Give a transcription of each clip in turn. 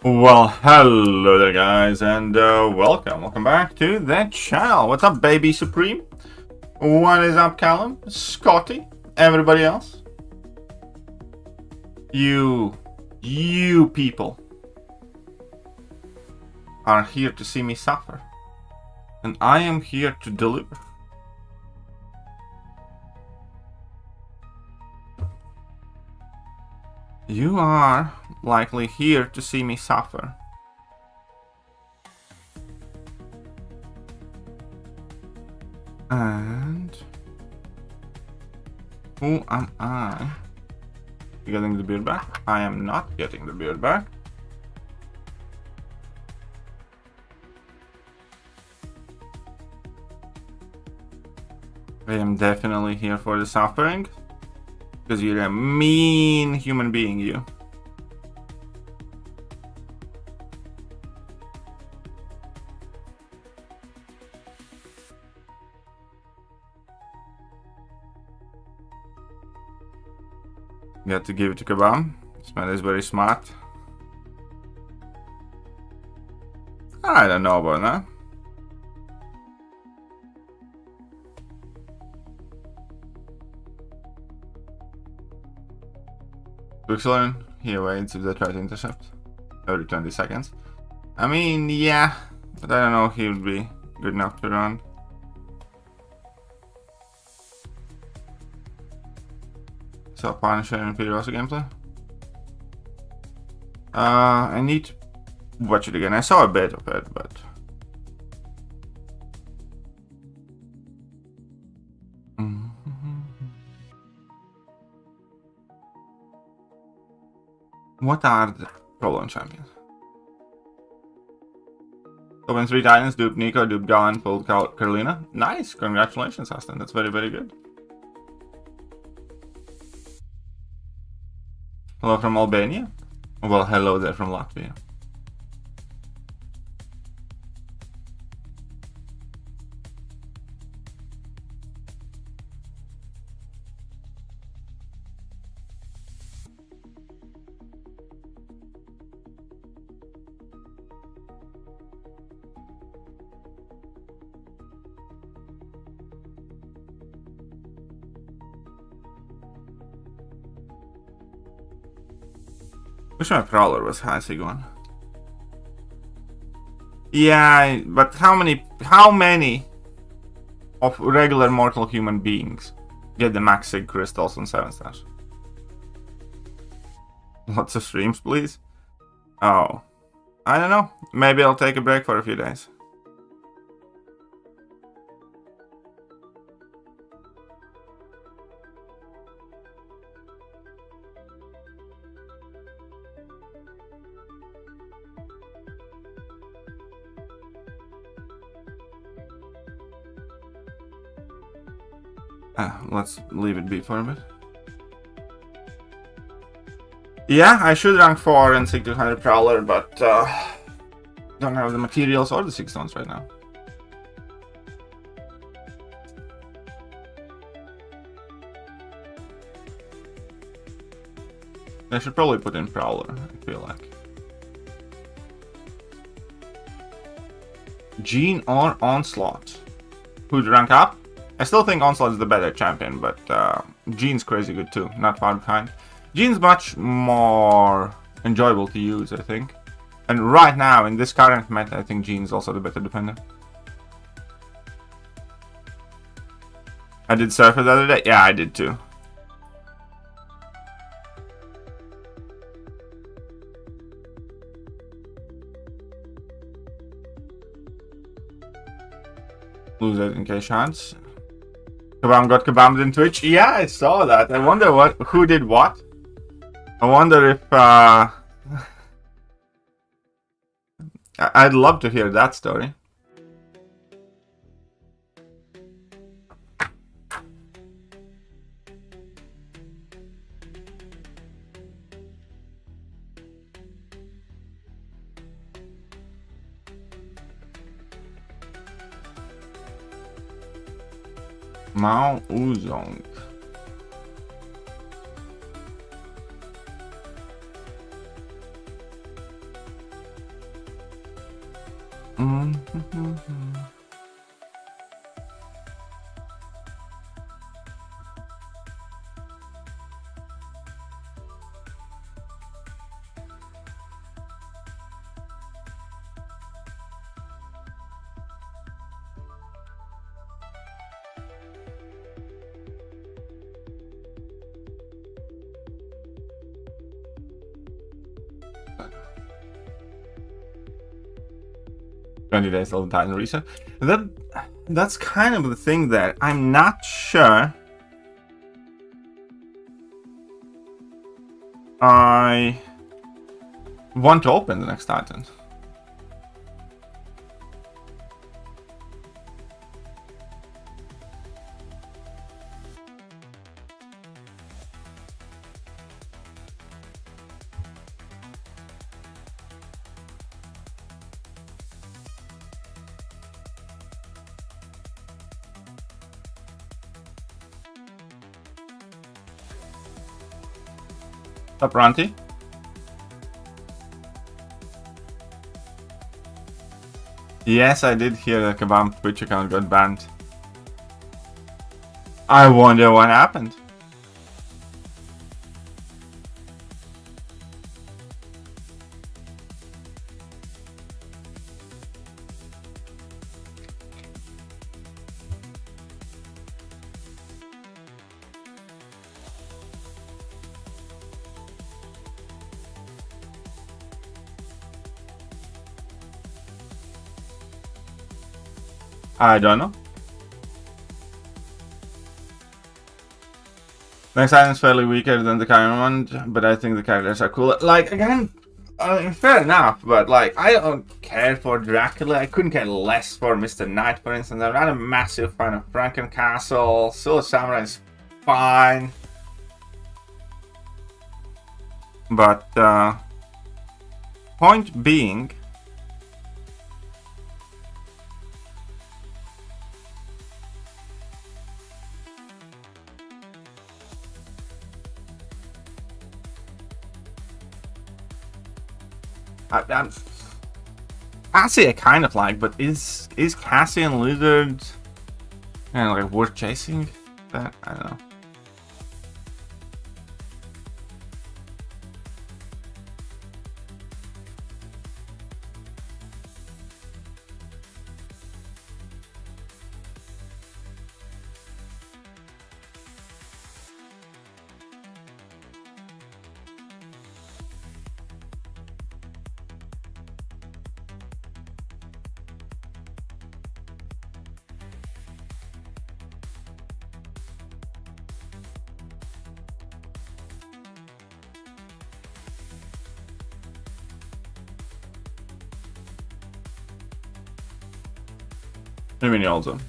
Well, hello there guys, and welcome back to the channel. What's up, baby Supreme? What is up, Callum, Scotty, everybody else? You people are here to see me suffer, and I am here to deliver. You are likely here to see me suffer. And who am I? Getting the beard back? I am not getting the beard back. I am definitely here for the suffering. Because you're a mean human being, you. Got to give it to Kabam. This man is very smart. I don't know about that. Excellent. He awaits if they try to intercept every 20 seconds. I mean, yeah, but I don't know if he would be good enough to run. So Punisher and Punisher gameplay. I need to watch it again. I saw a bit of it, but what are the problem champions? Open 3 Titans, duped Nico, duped Galen, pulled Carolina. Nice, congratulations, Aston. That's very, very good. Hello from Albania. Well, hello there from Latvia. Wish my Prowler was high going. Yeah, but how many of regular mortal human beings get the max sig crystals on 7 stars? Lots of streams, please. Oh, I don't know. Maybe I'll take a break for a few days. Let's leave it be for a bit. Yeah, I should rank 4 and 600 Prowler, but don't have the materials or the 6 stones right now. I should probably put in Prowler, I feel like. Gene or Onslaught? Who'd rank up? I still think Onslaught is the better champion, but Gene's crazy good too, not far behind. Gene's much more enjoyable to use, I think. And right now, in this current meta, I think Gene's also the better defender. I did Surfer the other day? Yeah, I did too. Lose it in case chance. Kabam got Kabammed in Twitch. Yeah, I saw that. I wonder who did what. I wonder if I'd love to hear that story. McOzone. days till the Titan reset. That's kind of the thing that I'm not sure I want to open the next Titan. Up, Ranty? Yes, I did hear that Kabam Twitch account got banned. I wonder what happened. I don't know. Next item is fairly weaker than the current one, but I think the characters are cool. Like, again, fair enough, but like, I don't care for Dracula. I couldn't care less for Mr. Knight, for instance. I'm not a massive fan of Frankencastle. Still, Samurai is fine. But, point being, Cassie I kind of like, but is Cassie and Lizard like worth chasing? That I don't know. I mean, also.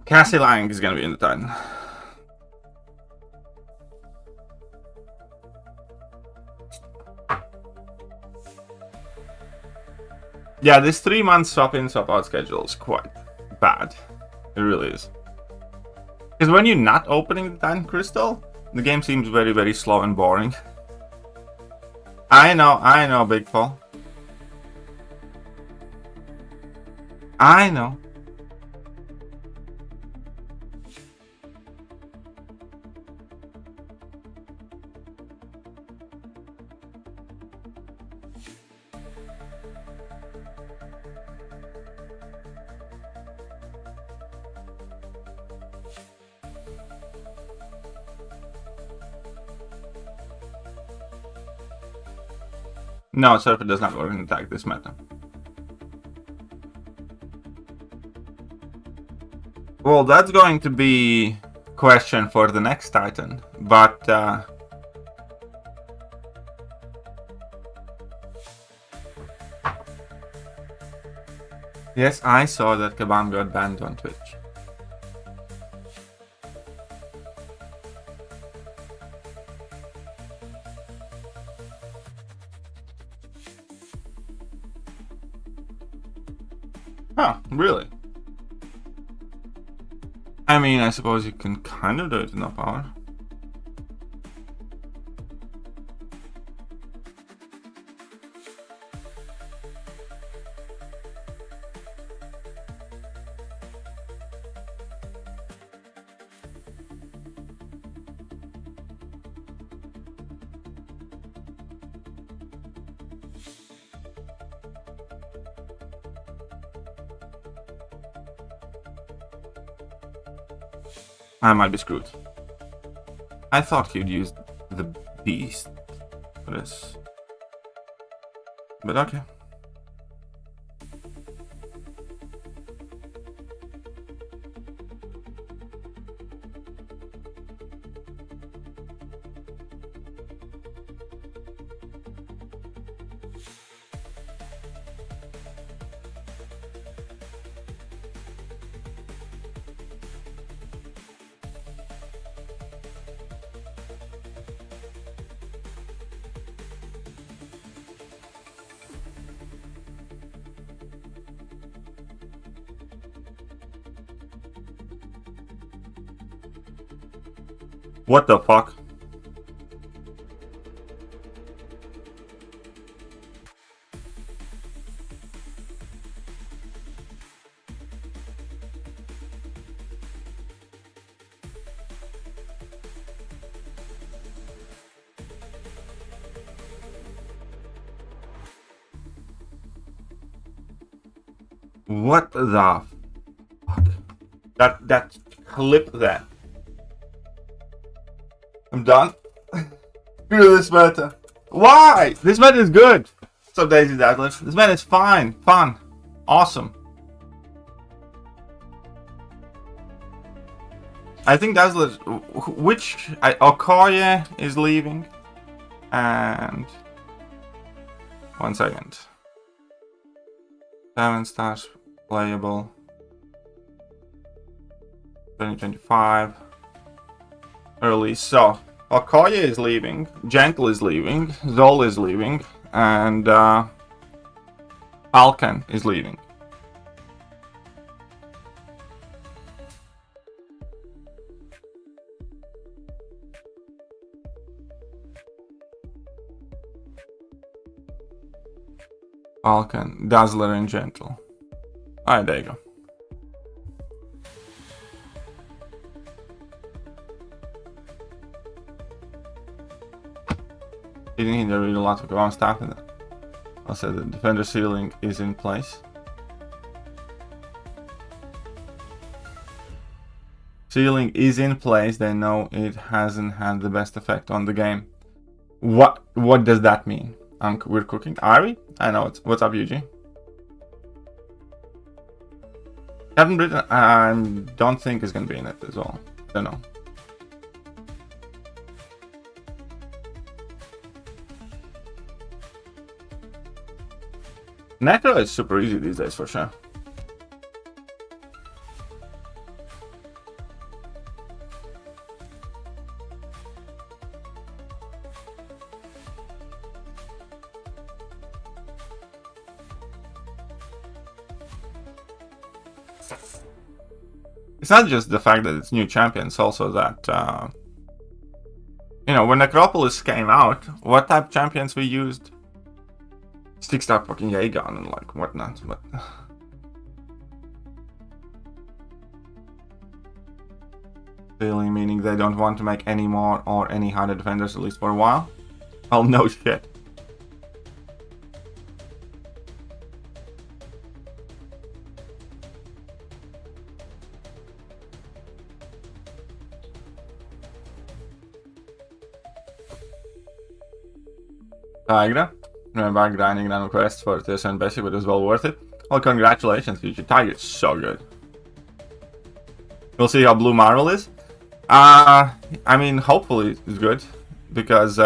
Cassie Lang is gonna be in the Titan. Yeah, this 3-month swap in, swap out schedule is quite bad. It really is. Because when you're not opening the Titan Crystal, the game seems very, very slow and boring. I know, Big Paul. I know. No, Surfer does not work in attack this meta. Well, that's going to be question for the next Titan, but yes, I saw that Kabam got banned on Twitch. Huh, really? I mean, I suppose you can kind of do it in no power. I might be screwed. I thought he'd use the beast for this. But okay. What the fuck? What the fuck? That clip that. I'm done. Screw this meta. Why? This meta is good. What's up, Daisy Deadlift? This meta is fine, fun, awesome. I think Dazzler, which Okoye is leaving, and 1 second. 7 stars playable. 2025. Early. So Okoye is leaving, Gentle is leaving, Zol is leaving, and Falcon is leaving. Falcon, Dazzler, and Gentle. Alright, there you go. Didn't he read a lot of ground stuff in it? Also, the defender ceiling is in place. Ceiling is in place. They know it hasn't had the best effect on the game. What does that mean? We're cooking. Ari? I know it's. What's up, UG? Captain Britain, I don't think is going to be in it as well. Don't know. Necro is super easy these days for sure. It's not just the fact that it's new champions, also that, you know, when Necropolis came out, what type of champions we used? 6-star fucking Youcan and like whatnot, but... Really meaning they don't want to make any more or any harder defenders, at least for a while? Well, no shit. Tigra. Remember grinding down quests for this and basic, but it was well worth it. Well, congratulations, Future Tiger. It's so good. We'll see how Blue Marvel is. I mean, hopefully it's good, because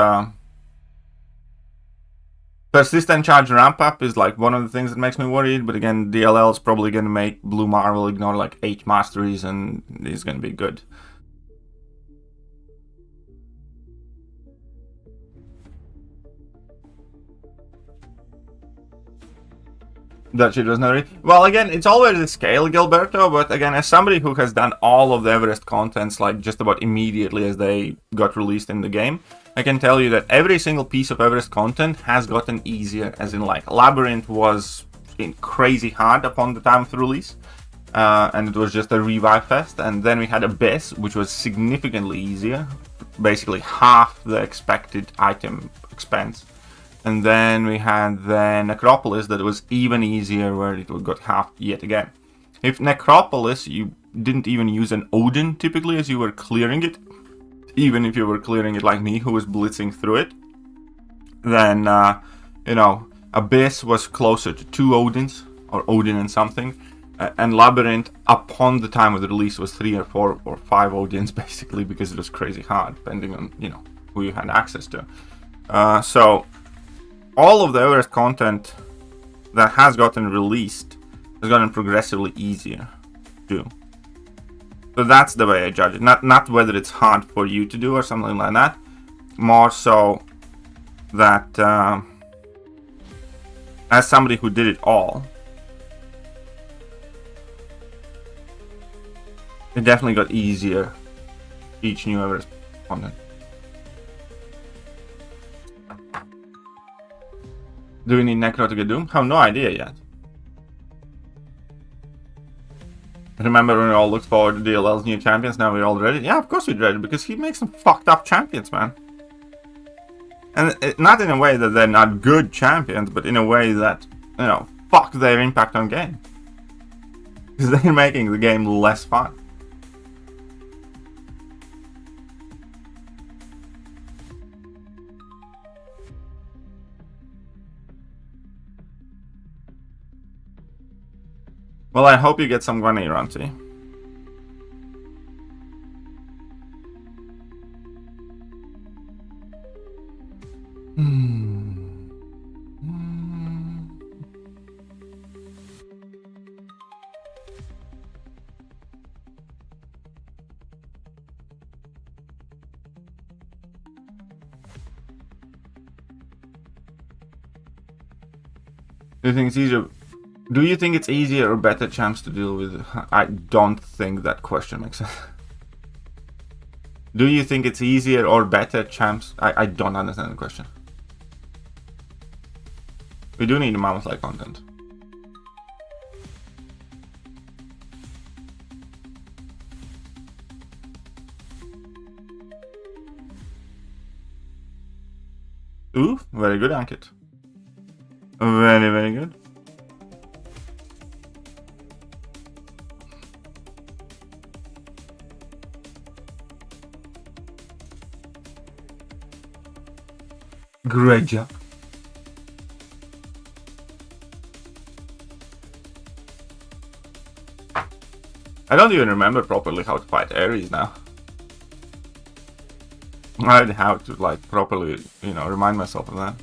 persistent charge ramp up is like one of the things that makes me worried. But again, DLL is probably going to make Blue Marvel ignore like 8 masteries, and it's going to be good. That shit was not. Well, again, it's always a scale, Gilberto, but again, as somebody who has done all of the Everest contents like just about immediately as they got released in the game, I can tell you that every single piece of Everest content has gotten easier, as in like Labyrinth was crazy hard upon the time of the release, and it was just a revive fest, and then we had Abyss, which was significantly easier, basically half the expected item expense. And then we had the Necropolis that was even easier, where it got half yet again. If Necropolis, you didn't even use an Odin typically as you were clearing it, even if you were clearing it like me, who was blitzing through it, then, you know, Abyss was closer to 2 Odins, or Odin and something, and Labyrinth, upon the time of the release, was 3 or 4 or 5 Odins, basically, because it was crazy hard, depending on, you know, who you had access to. So all of the Everest content that has gotten released has gotten progressively easier to do. So that's the way I judge it. Not whether it's hard for you to do or something like that. More so that as somebody who did it all, it definitely got easier each new Everest content. Do we need Necro to get Doom? I have no idea yet. Remember when we all looked forward to DLL's new champions? Now we're all ready? Yeah, of course we're ready, because he makes some fucked up champions, man. And not in a way that they're not good champions, but in a way that, you know, fuck their impact on game. Because they're making the game less fun. Well, I hope you get some Guanay, Ranty. Do you think it's easier? Do you think it's easier or better champs to deal with? I don't think that question makes sense. Do you think it's easier or better champs? I don't understand the question. We do need mammoth-like content. Ooh, very good, Ankit. Very, very good. Greja. I don't even remember properly how to fight Ares now. I'd have to like properly, you know, remind myself of that.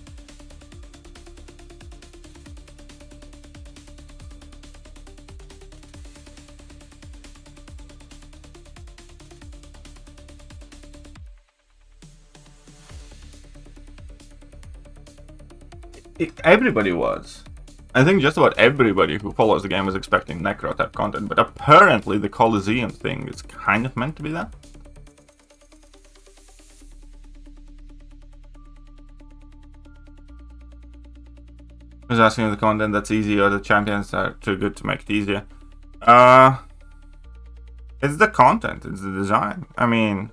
Everybody was. I think just about everybody who follows the game was expecting Necro type content, but apparently the Colosseum thing is kind of meant to be that. I was asking if the content that's easy or the champions are too good to make it easier. It's the content, it's the design. I mean,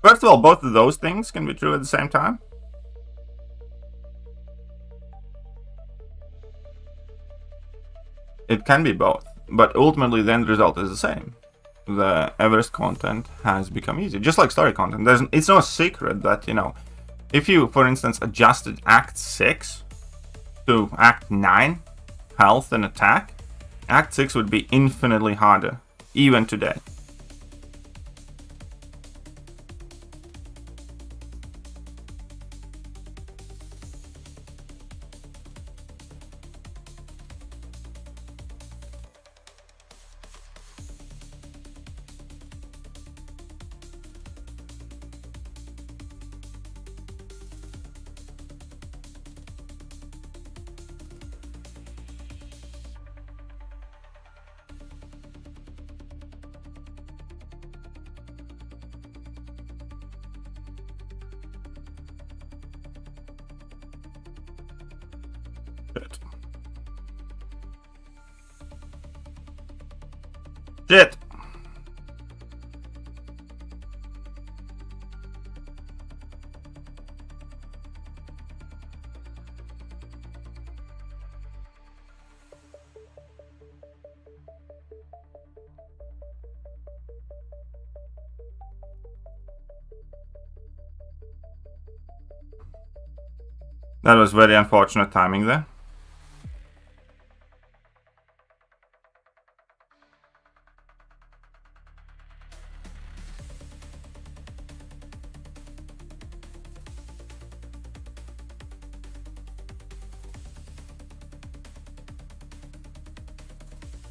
first of all, both of those things can be true at the same time. It can be both, but ultimately the end result is the same. The Everest content has become easy, just like story content. It's no secret that, you know, If you, for instance, adjusted Act 6 to Act 9, health and attack, Act 6 would be infinitely harder, even today. Shit. That was very unfortunate timing there.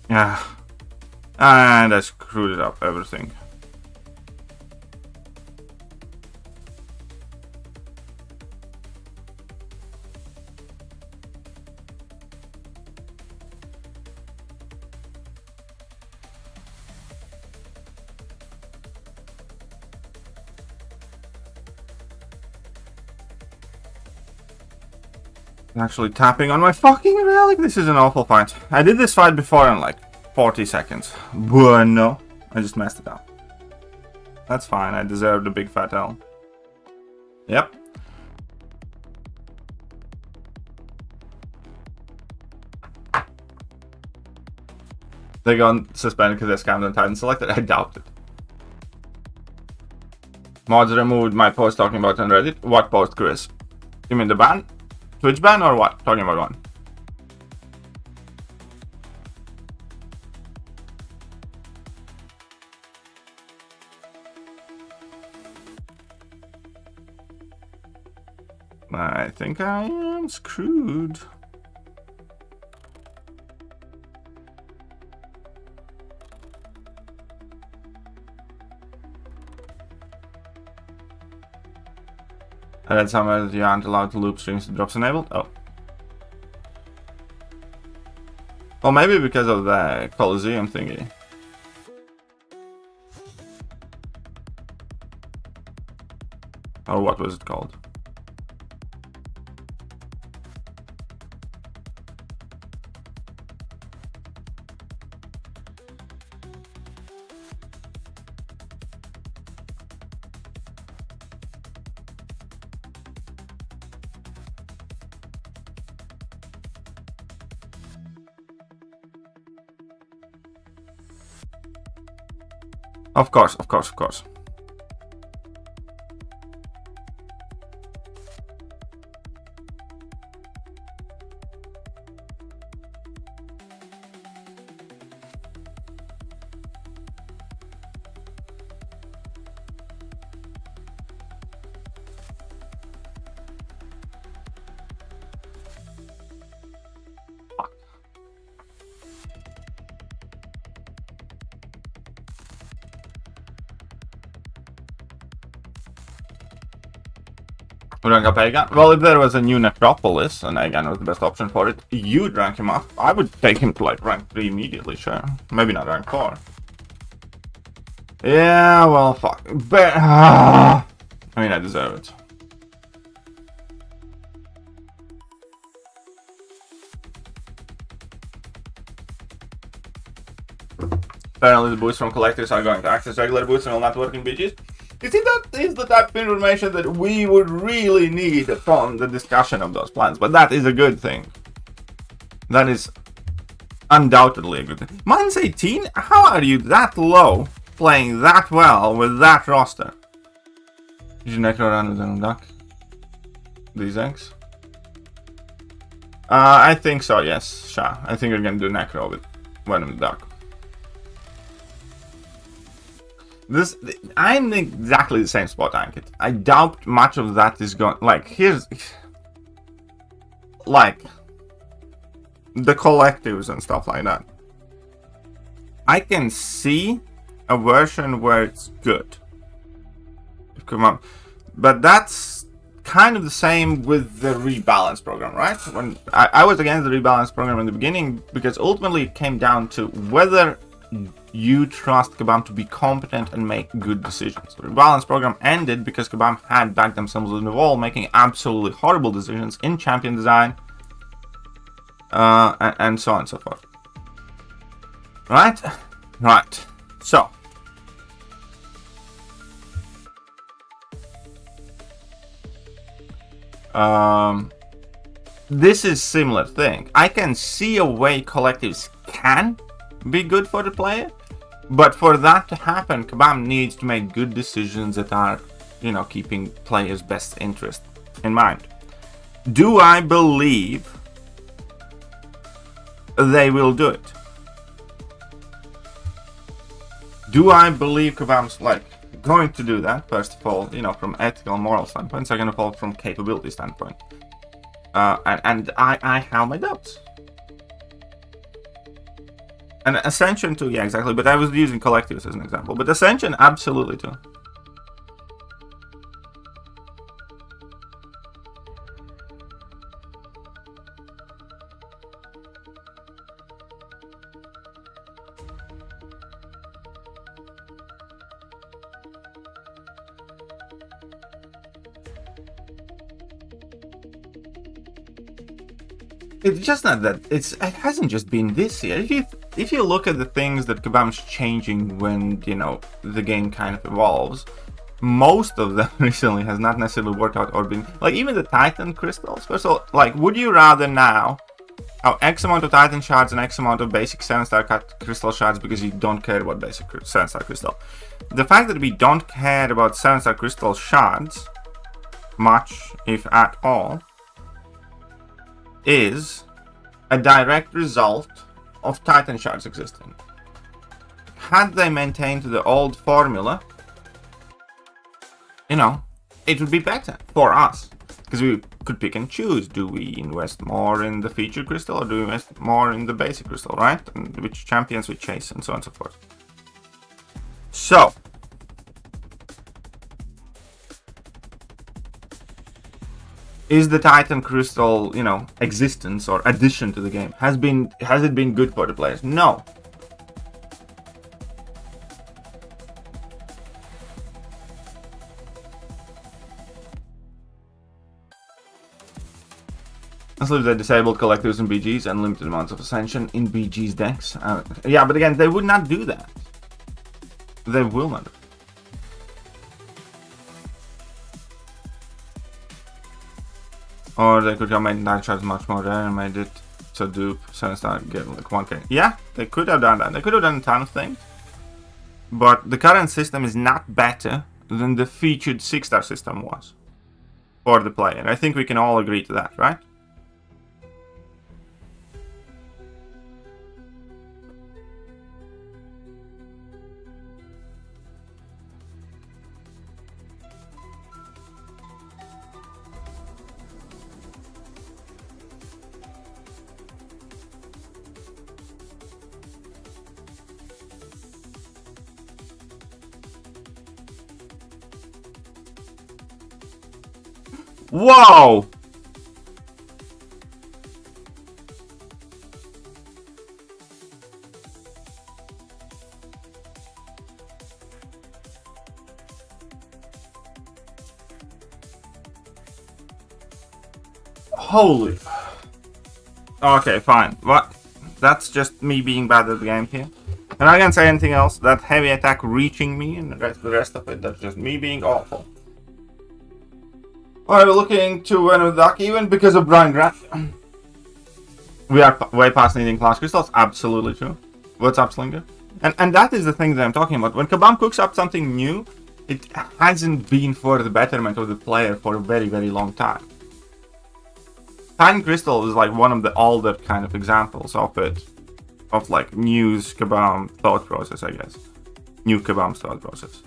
Yeah, and I screwed it up, everything. Actually tapping on my fucking relic. This is an awful fight. I did this fight before in like 40 seconds. Bueno. I just messed it up. That's fine. I deserved a big fat L. Yep. They got suspended because they scammed on Titan selected. I doubt it. Mods removed my post talking about on Reddit. What post, Chris? You mean the ban? Twitch ban or what? Talking about one. I think I am screwed. I read somewhere that you aren't allowed to loop streams if drops enabled. Oh. Well, maybe because of the Coliseum thingy. Or what was it called? Of course, of course, of course. Rank up Aegon? Well, if there was a new Necropolis and Aegon was the best option for it, you'd rank him up. I would take him to like rank 3 immediately, sure. Maybe not rank 4. Yeah, well, fuck. But, I mean, I deserve it. Apparently the boosts from collectors are going to access regular boosts and will not work in BGs. You see, that is the type of information that we would really need from the discussion of those plans, but that is a good thing. That is undoubtedly a good thing. Mine's 18? How are you that low, playing that well with that roster? Did you necro run with an duck? these eggs. I think so, yes, Sha. I think we're gonna do Necro with Venom Duck. This, I'm in exactly the same spot, Ankit. I doubt much of that is going, like, here's, like, the collectives and stuff like that. I can see a version where it's good. Come on. But that's kind of the same with the rebalance program, right? When I was against the rebalance program in the beginning, because ultimately it came down to whether you trust Kabam to be competent and make good decisions. The rebalance program ended because Kabam had backed themselves in the wall, making absolutely horrible decisions in champion design, and so on and so forth. Right? Right. So. This is similar thing. I can see a way collectives can be good for the player, but for that to happen, Kabam needs to make good decisions that are, you know, keeping players' best interest in mind. Do I believe they will do it? Do I believe Kabam's like going to do that? First of all, you know, from ethical, moral standpoint. Second of all, from capability standpoint. And I have my doubts. And Ascension too, yeah, exactly. But I was using collectives as an example. But Ascension, absolutely too. It's just not that. It hasn't just been this year. If you look at the things that Kabam's changing when, you know, the game kind of evolves, most of them recently has not necessarily worked out or been, like, even the Titan crystals. First of all, like, would you rather now have X amount of Titan shards and X amount of basic 7-star crystal shards because you don't care about basic 7-star crystal? The fact that we don't care about 7-star crystal shards much, if at all, is a direct result of Titan shards existing. Had they maintained the old formula, you know, it would be better for us. Because we could pick and choose. Do we invest more in the feature crystal or do we invest more in the basic crystal, right? And which champions we chase and so on and so forth. So, is the Titan crystal, you know, existence or addition to the game, has it been good for the players? No. Let's leave the disabled collectives in BGs and limited amounts of Ascension in BG's decks. Yeah, but again, they would not do that. They will not. Or they could have made 9 shards much more rare and made it so dupe 7-star get like 1k. Yeah, they could have done that. They could have done a ton of things. But the current system is not better than the featured 6-star system was for the player. I think we can all agree to that, right? Whoa! Holy. Okay, fine. What? That's just me being bad at the game here. And I can't say anything else. That heavy attack reaching me and the rest of it, that's just me being awful. Alright, we're looking to Venom Duck even because of Brian Grant. We are way past needing class crystals. Absolutely true. What's up, Slinger? And that is the thing that I'm talking about. When Kabam cooks up something new, it hasn't been for the betterment of the player for a very, very long time. Titan Crystal is like one of the older kind of examples of it, of like new Kabam thought process, I guess. New Kabam thought process.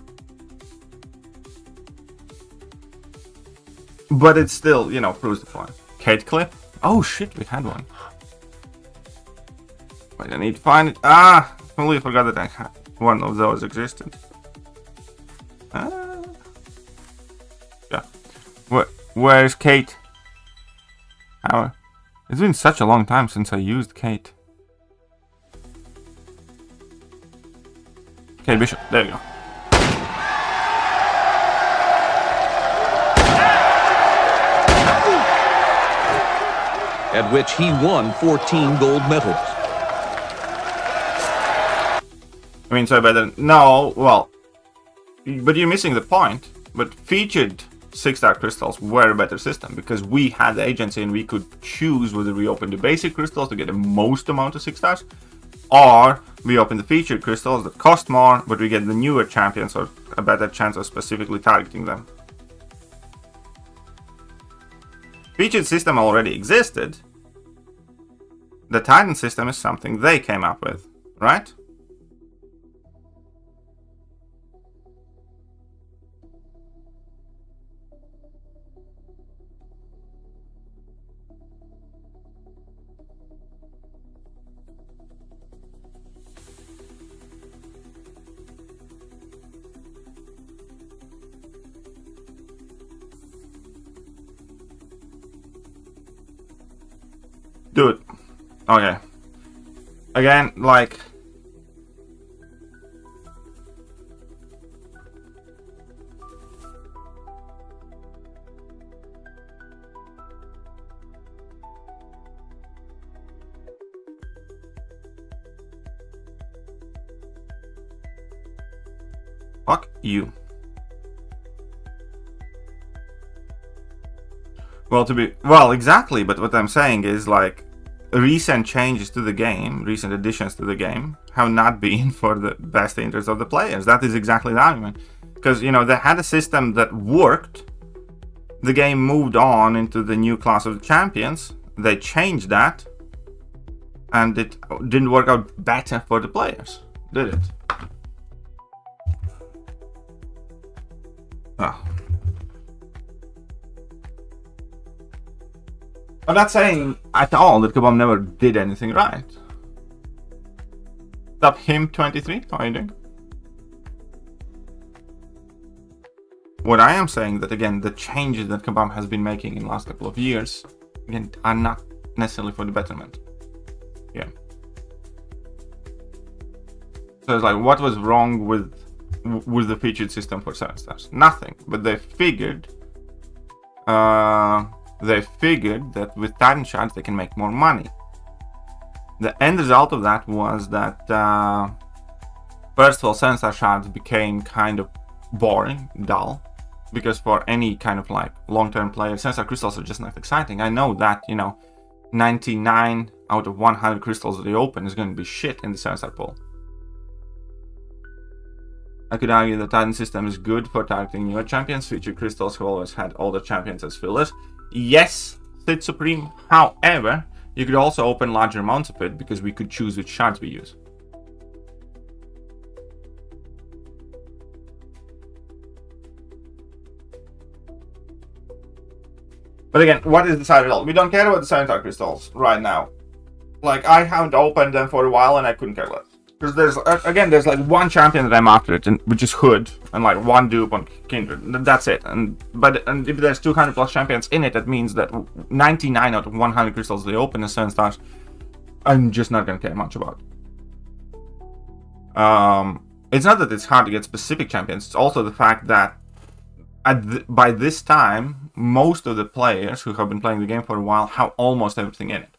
But it still, you know, proves the point. Kate clip? Oh shit, we had one. Wait, I need to find it. Ah! I totally forgot that I had one of those existed. Yeah. Where's Kate? How? It's been such a long time since I used Kate. Okay, Bishop. There you go. At which he won 14 gold medals. I mean, so better. No, well, but you're missing the point. But featured 6-star crystals were a better system because we had the agency and we could choose whether we open the basic crystals to get the most amount of 6 stars, or we open the featured crystals that cost more, but we get the newer champions or a better chance of specifically targeting them. Featured system already existed. The Titan system is something they came up with, right? Dude, okay. Again, like... Fuck you. Well, exactly, but what I'm saying is, like, recent changes to the game, recent additions to the game, have not been for the best interest of the players. That is exactly the argument. Because, you know, they had a system that worked, the game moved on into the new class of the champions, they changed that, and it didn't work out better for the players, did it? Oh. I'm not saying at all that Kabam never did anything right. Stop him 23, how are you doing? What I am saying that again, the changes that Kabam has been making in the last couple of years, again, are not necessarily for the betterment. Yeah. So it's like, what was wrong with the featured system for 7 stars? Nothing, but they figured that with Titan shards they can make more money. The end result of that was that first of all, 7-star shards became kind of boring, dull, because for any kind of like long-term player, 7-star crystals are just not exciting. I know that, you know, 99 out of 100 crystals that they open is going to be shit in the 7-star pool. I could argue the Titan system is good for targeting newer champions, featured crystals who always had older champions as fillers. Yes, Sith Supreme. However, you could also open larger amounts of it because we could choose which shards we use. But again, what is the side result? We don't care about the 7-star crystals right now. Like, I haven't opened them for a while and I couldn't care less. Because there's, again, there's like one champion that I'm after it, which is Hood, and like one dupe on Kindred. That's it. And if there's 200 plus champions in it, that means that 99 out of 100 crystals they open as 7 stars, I'm just not going to care much about. It's not that it's hard to get specific champions, it's also the fact that by this time, most of the players who have been playing the game for a while have almost everything in it.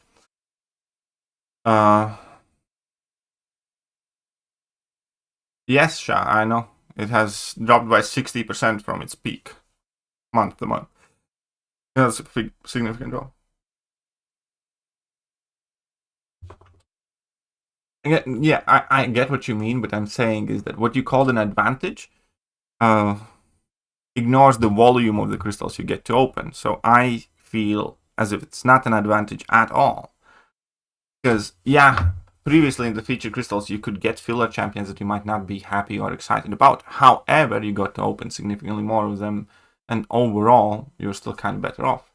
Yes, Sha, I know. It has dropped by 60% from its peak, month to month. That's a significant drop. Yeah, I get what you mean, but I'm saying is that what you called an advantage ignores the volume of the crystals you get to open. So I feel as if it's not an advantage at all. Because, yeah, previously in the featured crystals, you could get filler champions that you might not be happy or excited about. However, you got to open significantly more of them, and overall, you're still kind of better off.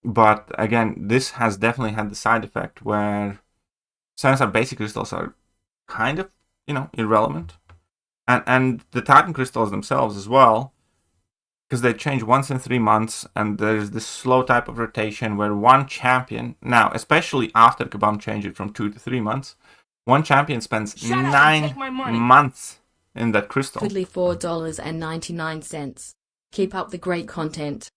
But again, this has definitely had the side effect where 7-star basic crystals are kind of, irrelevant. And the Titan crystals themselves as well, because they change once in 3 months, and there's this slow type of rotation where one champion, now, especially after Kabam changed it from 2 to 3 months, one champion spends 9 months in that crystal. Twiddly $4.99. Keep up the great content.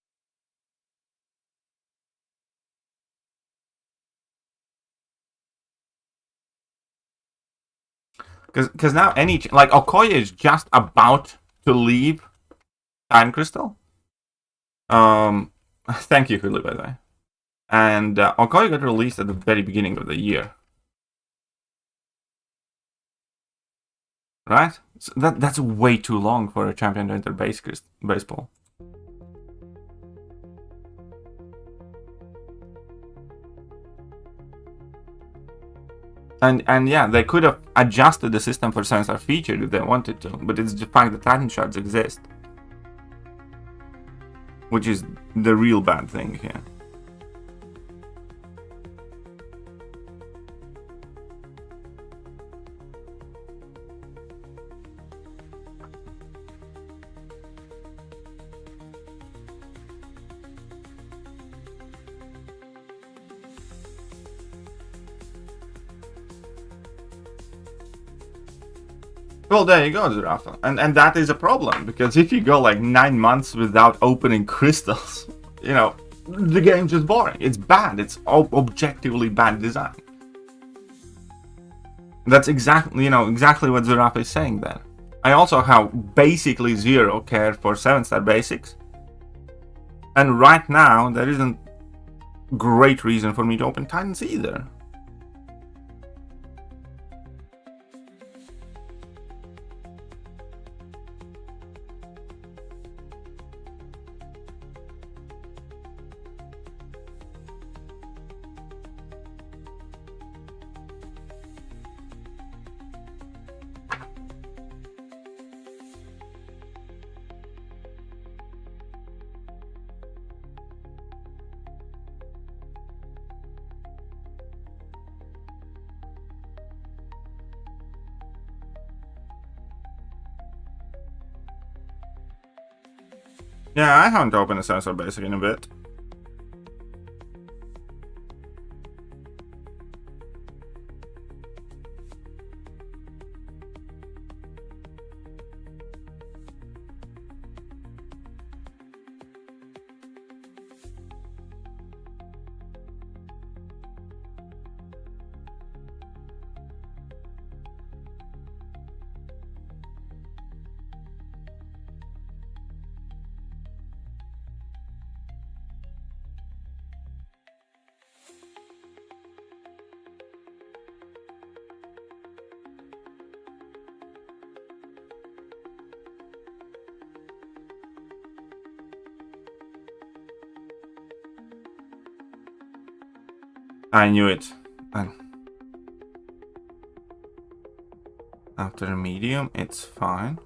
Because now like Okoye is just about to leave Titan Crystal. Thank you, Hulu, by the way. And Okoye got released at the very beginning of the year. Right? So that's way too long for a champion to enter baseball. And yeah, they could have adjusted the system for 7-star featured if they wanted to, but it's the fact that Titan shards exist, which is the real bad thing here. Well, there you go, Zerafa. And that is a problem, because if you go like 9 months without opening crystals, the game's just boring. It's bad. It's objectively bad design. That's exactly what Zerafa is saying there. I also have basically zero care for 7-star basics. And right now, there isn't great reason for me to open Titans either. Yeah, I haven't opened a 7-star basic in a bit. I knew it. After a medium, it's fine.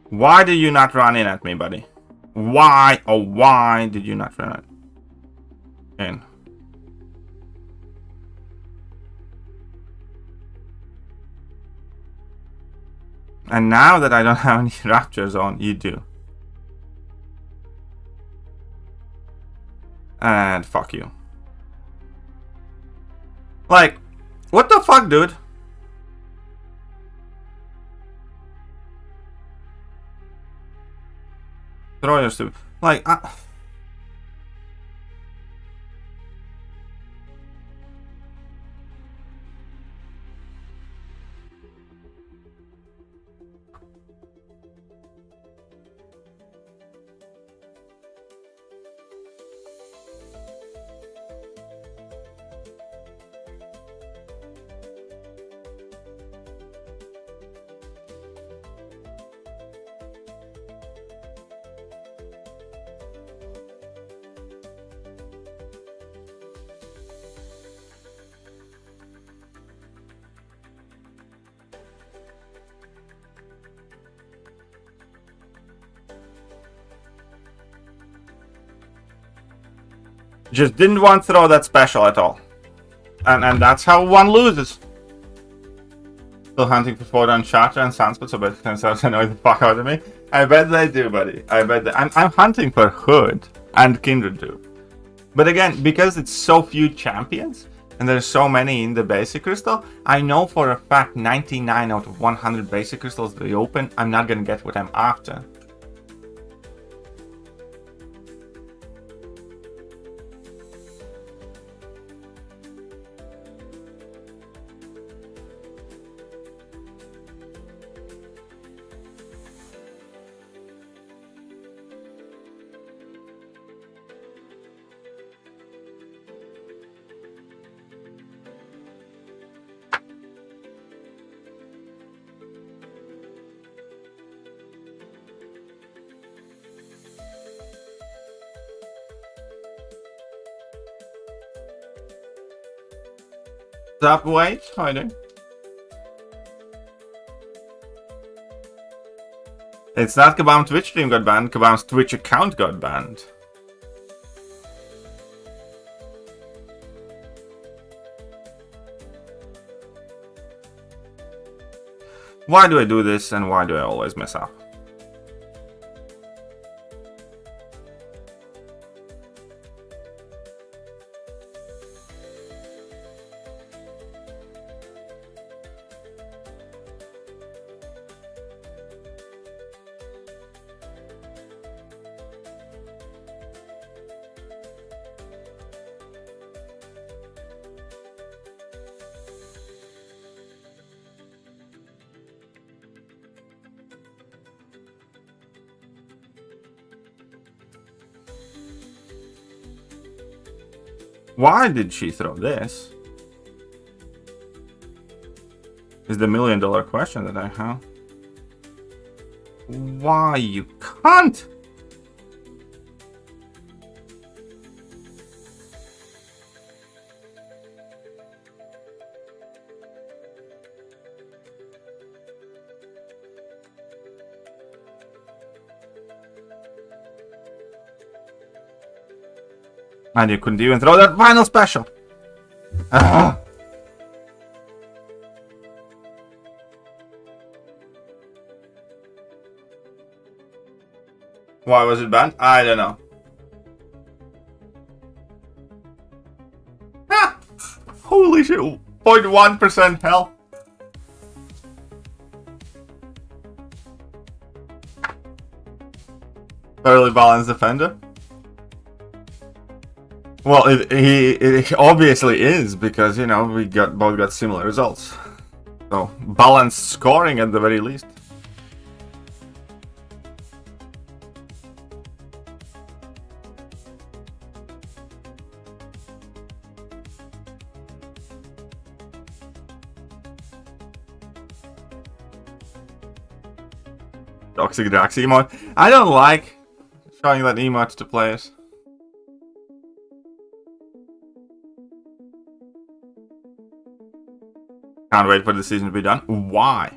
Why did you not run in at me, buddy? Why, oh why did you not run in? And now that I don't have any raptors on, you do. And fuck you. Like, what the fuck, dude? Throw your stupid. Like, Just didn't want to throw that special at all. And that's how one loses. Still hunting for Photon Charter and Sunspot, so basically themselves annoy the fuck out of me. I bet they do, buddy. I bet they... I'm hunting for Hood and Kindred too. But again, because it's so few champions, and there's so many in the basic crystal, I know for a fact 99 out of 100 basic crystals they open, I'm not gonna get what I'm after. What's up, Wade? How are you doing? It's not Kabam Twitch stream got banned, Kabam's Twitch account got banned. Why do I do this and why do I always mess up? Why did she throw this? Is the $1 million question that I have. Why you can't? And you couldn't even throw that final special. Ah. Why was it banned? I don't know. Ah. Holy shit, 0.1% health. Fairly balanced defender. Well, it obviously is, because, you know, we both got similar results. So, balanced scoring at the very least. Toxic Drax emote. I don't like showing that emote to players. Can't wait for the season to be done. Why?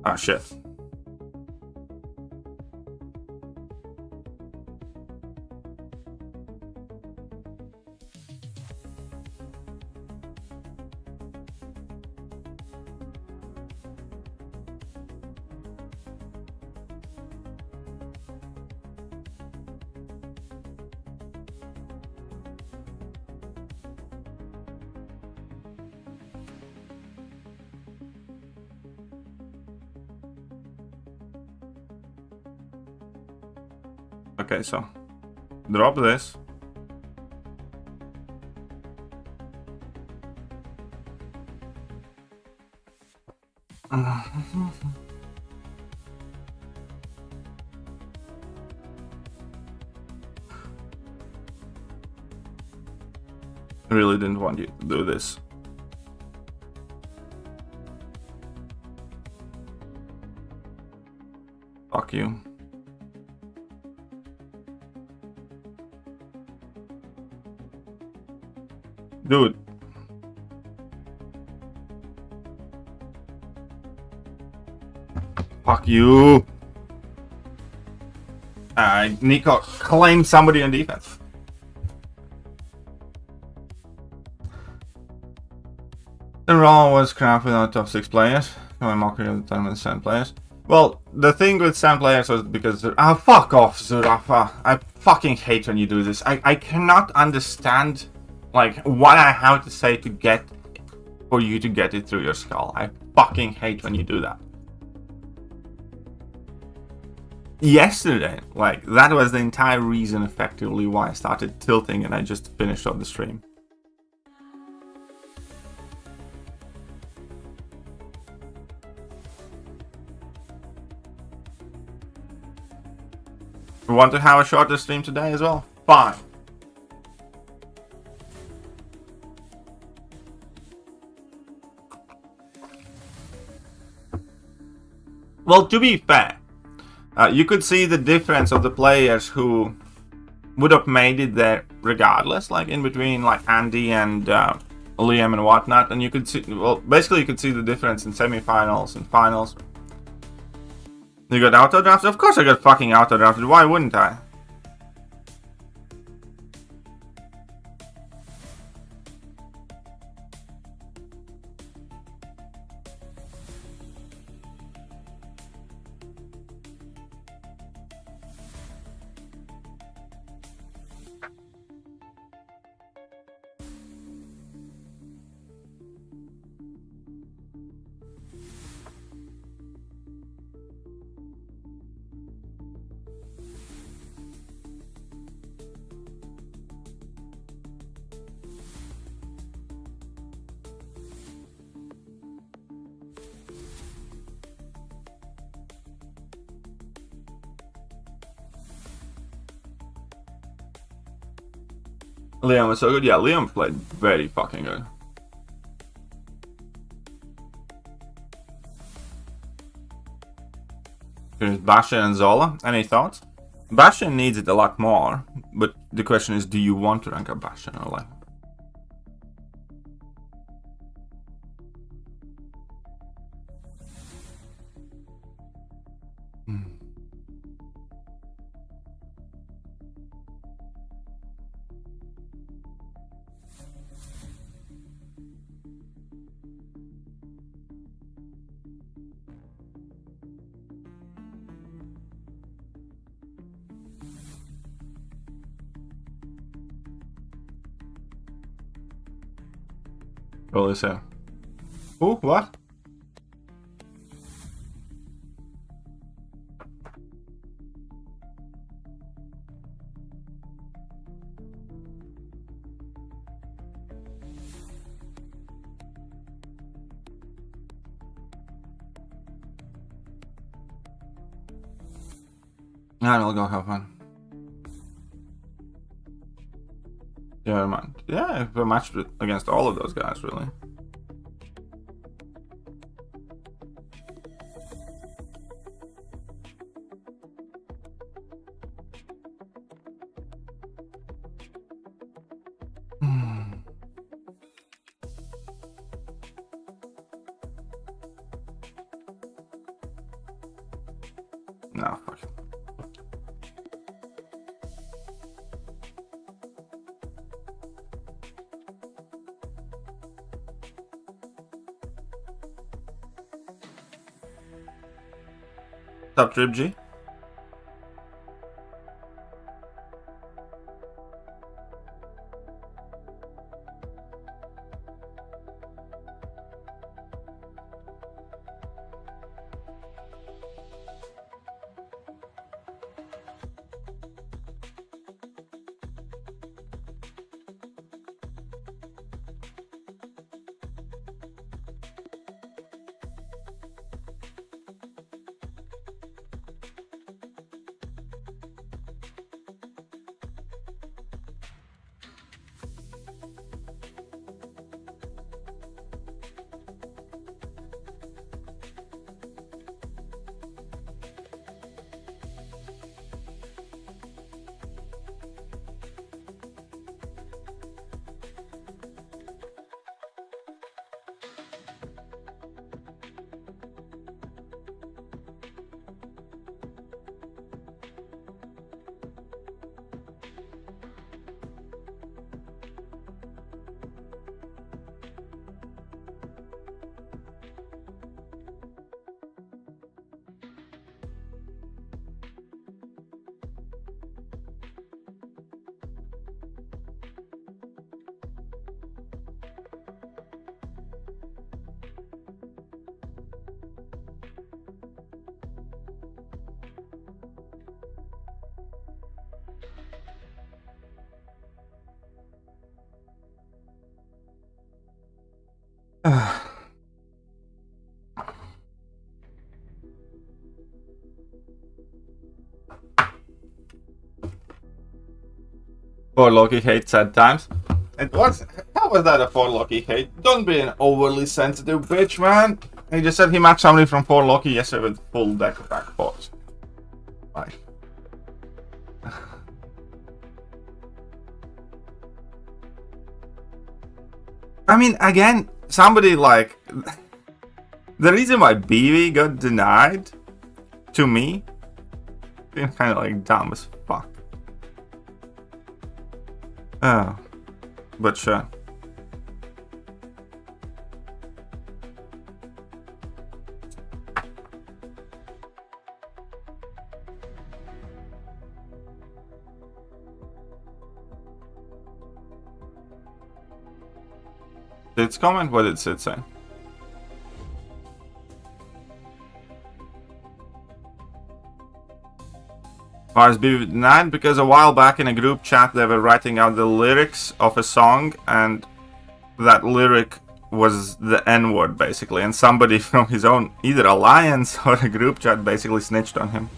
Oh shit. Okay, so drop this. I really didn't want you to do this. Fuck you. Fuck you. Nico claimed somebody on defense. The Raw was crap without top 6 players. My mockery of the time with 7 players. Well, the thing with 7 players was because... Oh, fuck off, Zurafa. I fucking hate when you do this. I cannot understand, like, what I have to say to get... for you to get it through your skull. I fucking hate when you do that. Yesterday, like, that was the entire reason, effectively, why I started tilting and I just finished off the stream. We want to have a shorter stream today as well? Fine. Well, to be fair, you could see the difference of the players who would have made it there regardless, like in between like Andy and Liam and whatnot, and you could see, well, basically you could see the difference in semifinals and finals. You got auto-drafted? Of course I got fucking auto-drafted, why wouldn't I? Liam was so good. Yeah, Liam played very fucking good. Here's Bastion and Zola. Any thoughts? Bastion needs it a lot more, but the question is, do you want to rank up Bastion or like? What will they say? Who? What? Yeah, we'll go have fun. Yeah, man. Yeah, if a match against all of those guys, really. No, fuck it. Top trip G. For Loki hate sad times. It was. How was that a for Loki hate? Don't be an overly sensitive bitch, man. He just said he matched somebody from for Loki yesterday with full deck attack force. Bye. I mean, again, somebody like the reason why BV got denied to me, being kind of like dumb as fuck. Oh, but sure. Did it comment? What did it say? RSB denied because a while back in a group chat they were writing out the lyrics of a song, and that lyric was the N-word basically, and somebody from his own either alliance or a group chat basically snitched on him.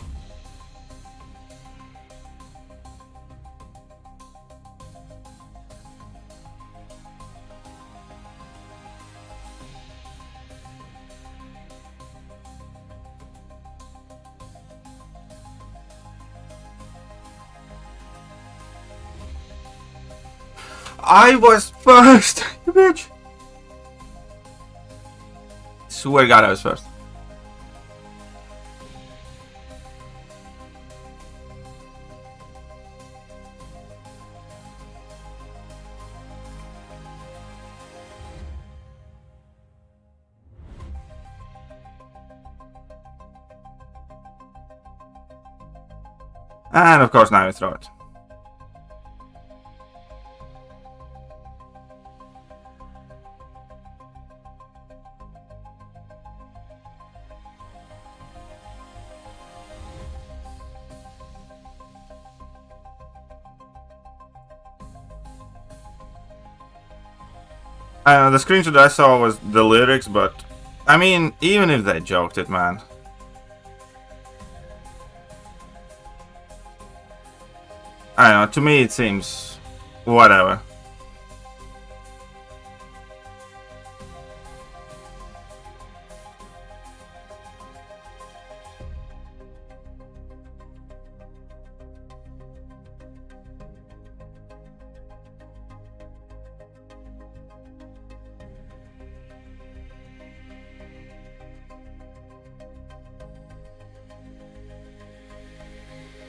I was first, you bitch. Swear to God, I was first. And of course, now you throw it. The screenshot I saw was the lyrics, but I mean, even if they joked it, man. I don't know, to me it seems whatever.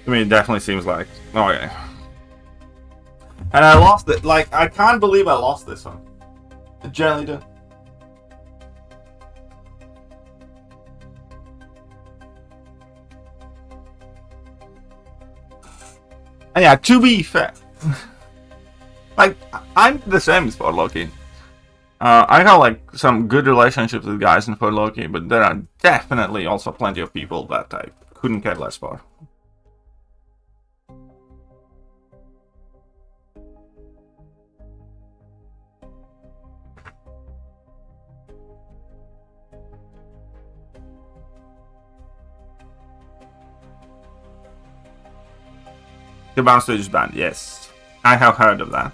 To me, it definitely seems like okay. And I lost it. Like, I can't believe I lost this one. I generally do. And yeah, to be fair, like I'm the same as for Loki. I have like some good relationships with guys in for Loki, but there are definitely also plenty of people that I couldn't care less for. Kabam stage band, yes. I have heard of that.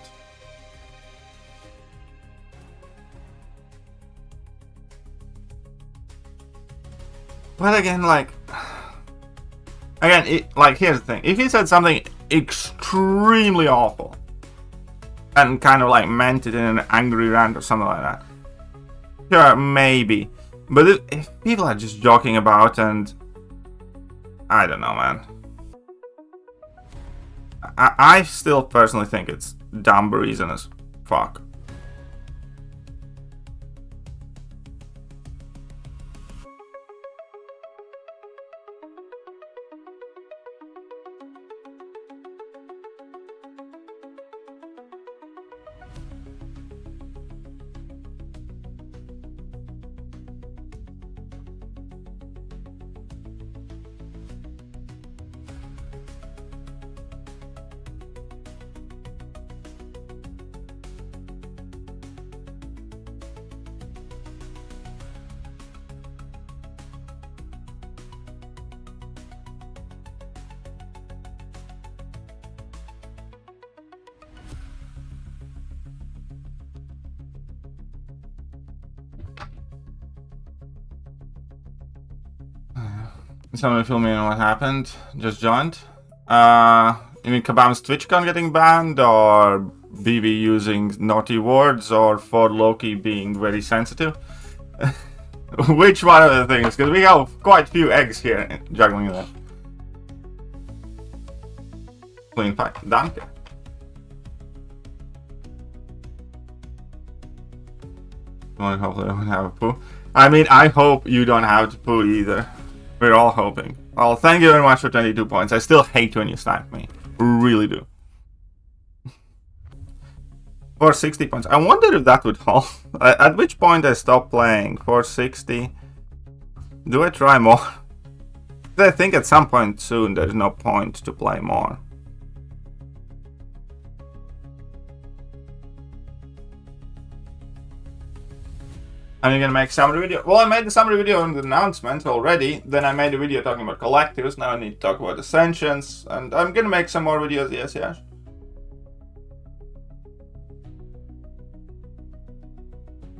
But again, like... Again, like, here's the thing. If he said something extremely awful, and kind of like meant it in an angry rant or something like that, sure, maybe. But if people are just joking about and... I don't know, man. I still personally think it's dumb reason as fuck. Somebody fill me in what happened. Just joined. You mean Kabam's TwitchCon getting banned, or BB using naughty words, or for Loki being very sensitive? Which one of the things? Because we have quite a few eggs here juggling that. Clean fight. Danke. Hopefully I don't have a poo. I mean, I hope you don't have to poo either. We're all hoping. Well, thank you very much for 22 points. I still hate when you snipe me. Really do. For 60 points. I wonder if that would hold. At which point I stop playing? For 60. Do I try more? I think at some point soon there's no point to play more. Are you gonna make summary video? Well, I made the summary video on the announcement already. Then I made a video talking about collectives. Now I need to talk about Ascensions. And I'm gonna make some more videos, yes.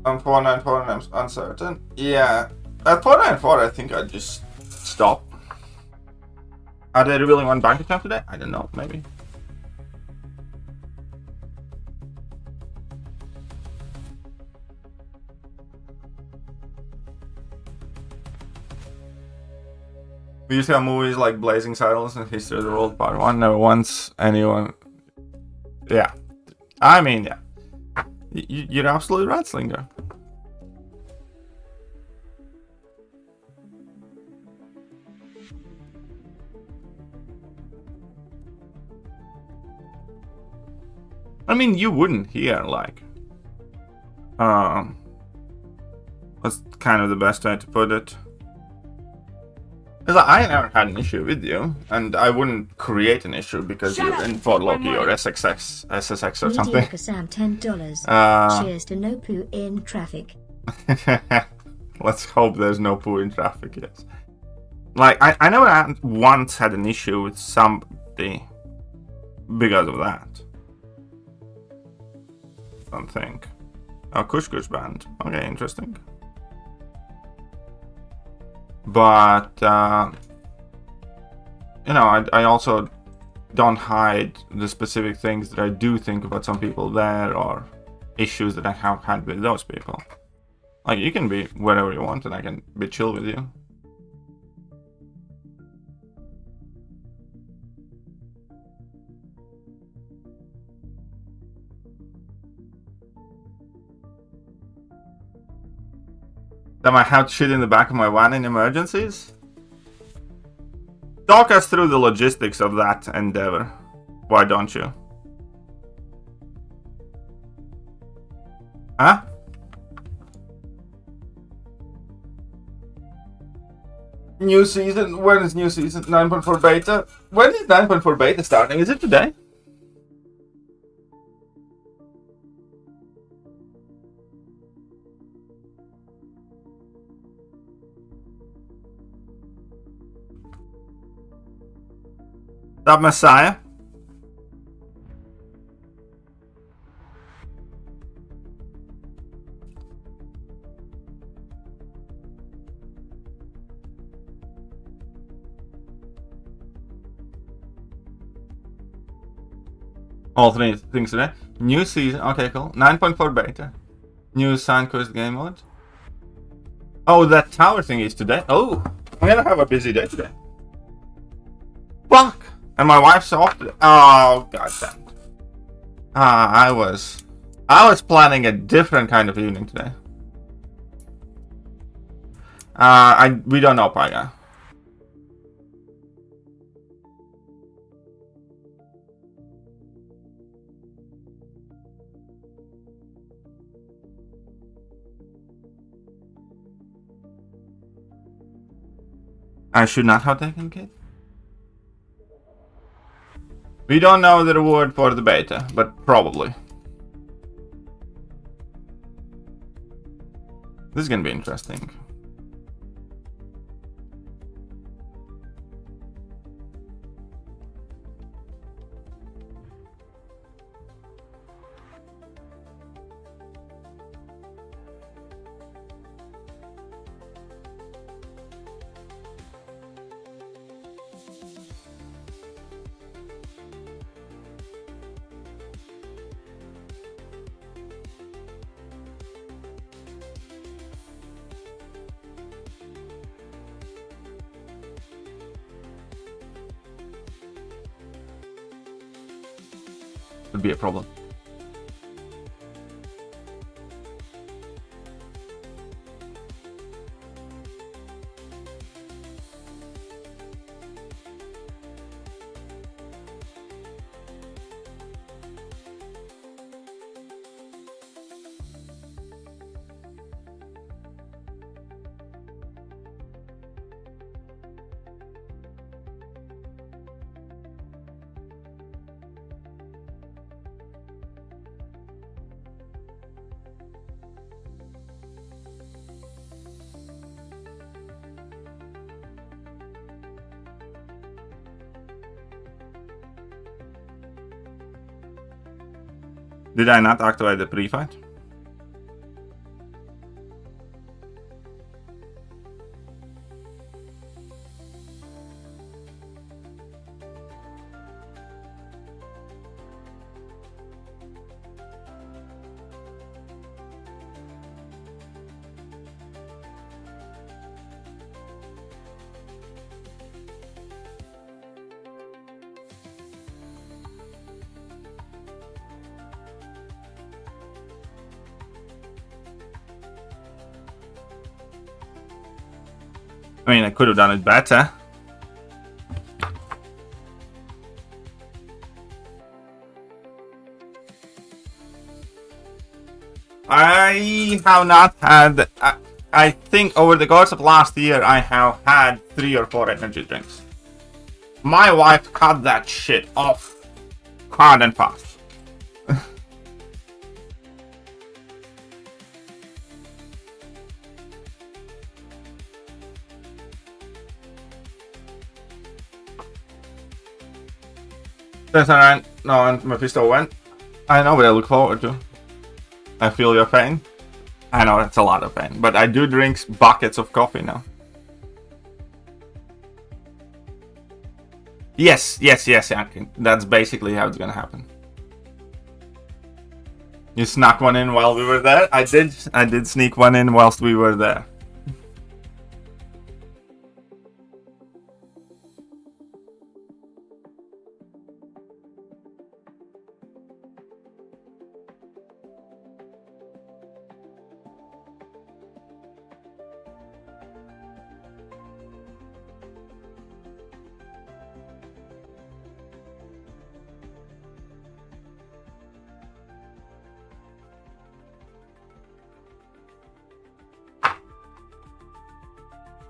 On 494 and I'm uncertain. Yeah. At 494 I think I just stop. Are they revealing one bank account today? I don't know, maybe. We used to have movies like Blazing Saddles and History of the World Part 1. Never once anyone... Yeah. I mean, yeah. You're absolutely right, Slinger. I mean, you wouldn't hear, like... what's kind of the best way to put it? Because I never had an issue with you, and I wouldn't create an issue because you're in Ford Loki or SSX or something. Sam $10. Cheers to no poo in traffic. Let's hope there's no poo in traffic, yes. Like, I never once had an issue with somebody because of that. I don't think. Oh, Kush band. Okay, interesting. But, you know, I also don't hide the specific things that I do think about some people there, or issues that I have had with those people. Like, you can be wherever you want and I can be chill with you. Am I have shit in the back of my van in emergencies? Talk us through the logistics of that endeavor. Why don't you? Huh? New season? When is new season? 9.4 beta? When is 9.4 beta starting? Is it today? That Messiah? All three things today. New season. Okay, cool. 9.4 beta. New sign quest game mode. Oh, that tower thing is today. Oh, I'm gonna have a busy day today. Fuck! And my wife's off today. Oh, goddamn. I was planning a different kind of evening today. We don't know, Paga. I should not have taken kid. We don't know the reward for the beta, but probably. This is gonna be interesting. would be a problem. Did I not activate the pre-fight? I mean, I could have done it better. I have not had... I think over the course of last year, I have had 3 or 4 energy drinks. My wife cut that shit off hard and fast. That's alright. No, and Mephisto went. I know what I look forward to. I feel your pain. I know that's a lot of pain, but I do drink buckets of coffee now. Yes, Yankin. That's basically how it's gonna happen. You snuck one in while we were there? I did sneak one in whilst we were there.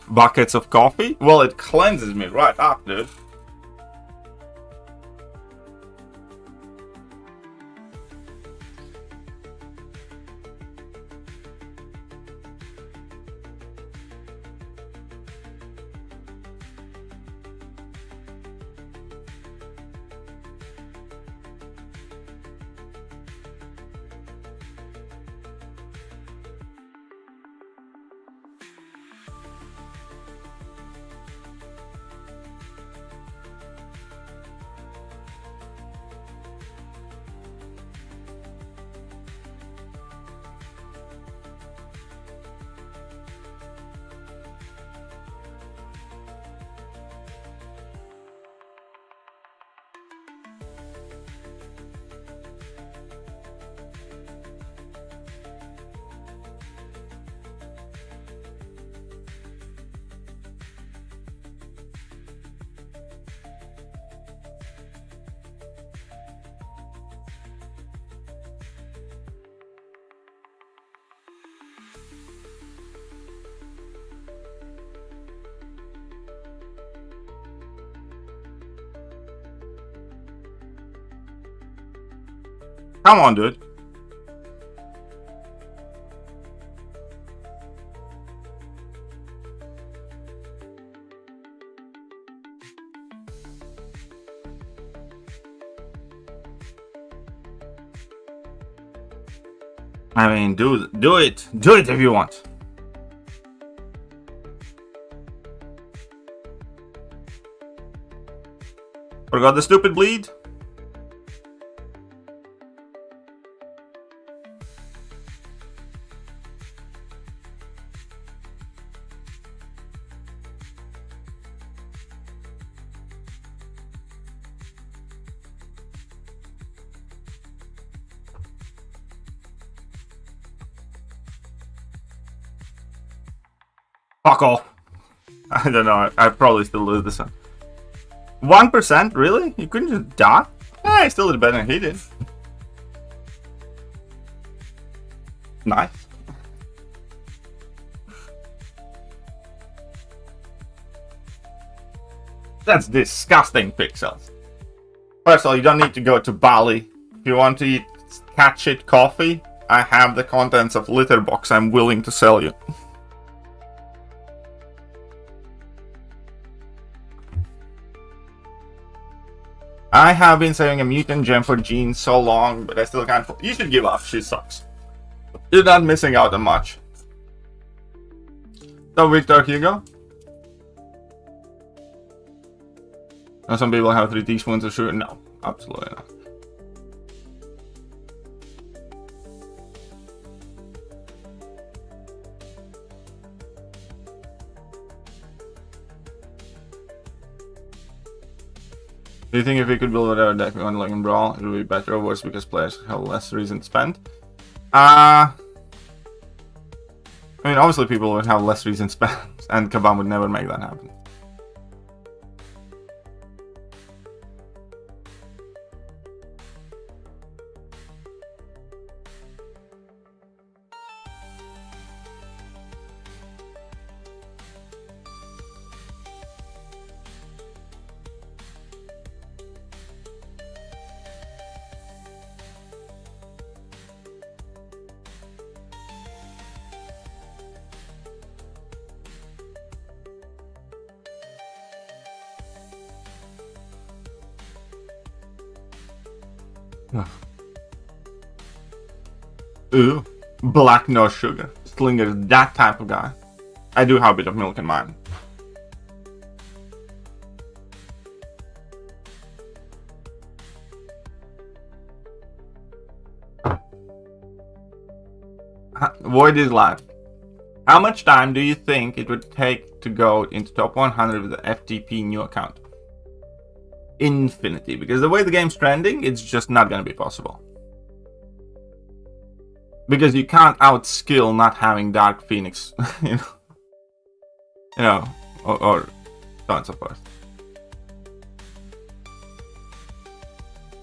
Buckets of coffee? Well, it cleanses me right up, dude. Come on, dude. I mean, do it. Do it if you want. Forgot the stupid bleed? Fuck off. I don't know. I'd probably still lose this one. 1%? Really? You couldn't just die? I still did better than he did. Nice. That's disgusting, Pixels. First of all, you don't need to go to Bali. If you want to eat cat shit coffee, I have the contents of litter box I'm willing to sell you. I have been saving a mutant gem for Jean so long, but I still can't. You should give up. She sucks. You're not missing out on much. So, Victor Hugo. Now, some people have 3 teaspoons of sugar. No, absolutely not. Do you think if we could build whatever deck we want like in Brawl, it would be better or worse because players have less reason to spend? I mean, obviously people would have less reason to spend, and Kabam would never make that happen. Ooh, black no sugar. Slinger is that type of guy. I do have a bit of milk in mine. Void is live. How much time do you think it would take to go into top 100 with the FTP new account? Infinity, because the way the game's trending, it's just not going to be possible. Because you can't outskill not having Dark Phoenix, you know, or so on and so forth.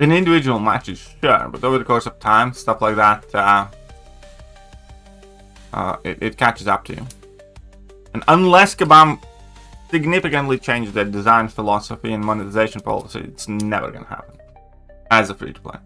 In individual matches, sure, but over the course of time, stuff like that, it catches up to you. And unless Kabam significantly changes their design philosophy and monetization policy, it's never going to happen as a free-to-play.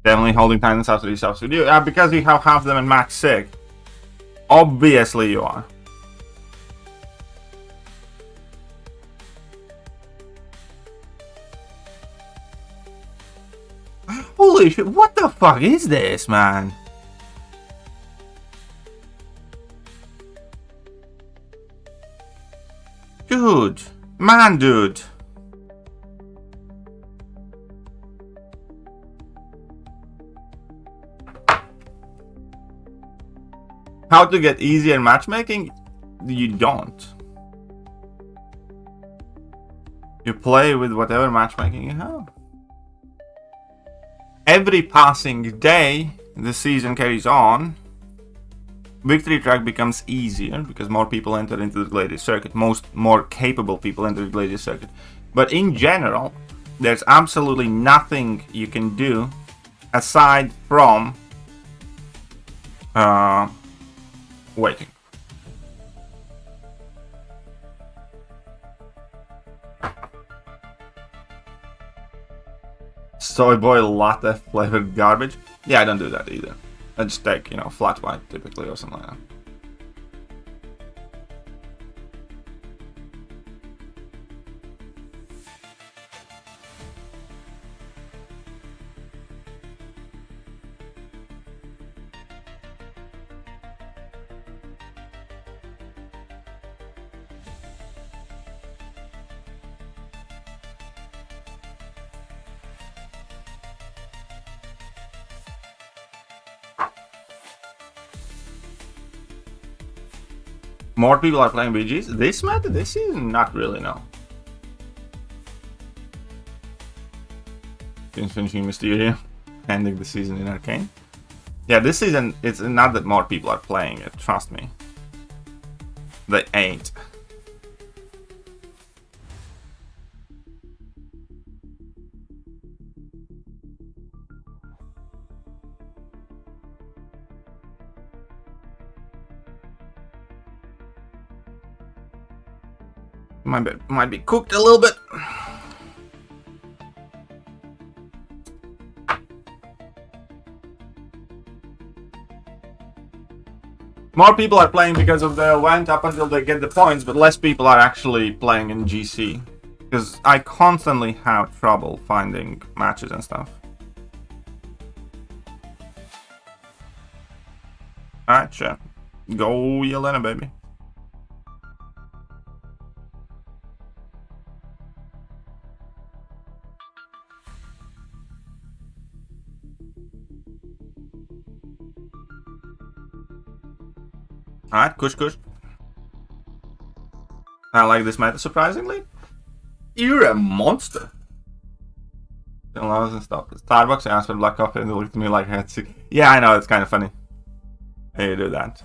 Definitely holding Titans after these subs with you. Yeah, because you have half of them in max sig. Obviously you are. Holy shit, what the fuck is this, man? Dude. Man, dude. How to get easier matchmaking? You don't. You play with whatever matchmaking you have. Every passing day the season carries on, victory track becomes easier because more people enter into the gladiator circuit. More capable people enter the gladiator circuit. But in general, there's absolutely nothing you can do aside from waiting. Soy boy latte flavored garbage? Yeah, I don't do that either. I just take, you know, flat white typically or something like that. More people are playing BGs? This meta? This season? Not really, no. Finishing Mysterio. Ending the season in Arcane. Yeah, this season, it's not that more people are playing it, trust me. They ain't. Might be cooked a little bit. More people are playing because of the event up until they get the points, but less people are actually playing in GC. Because I constantly have trouble finding matches and stuff. Alright, sure. Go Yelena, baby. Alright, kush. I like this meta, surprisingly. You're a monster. And stuff. Starbucks, I asked for black coffee and they looked at me like I had sick. Yeah, I know, it's kind of funny. Hey, you do that.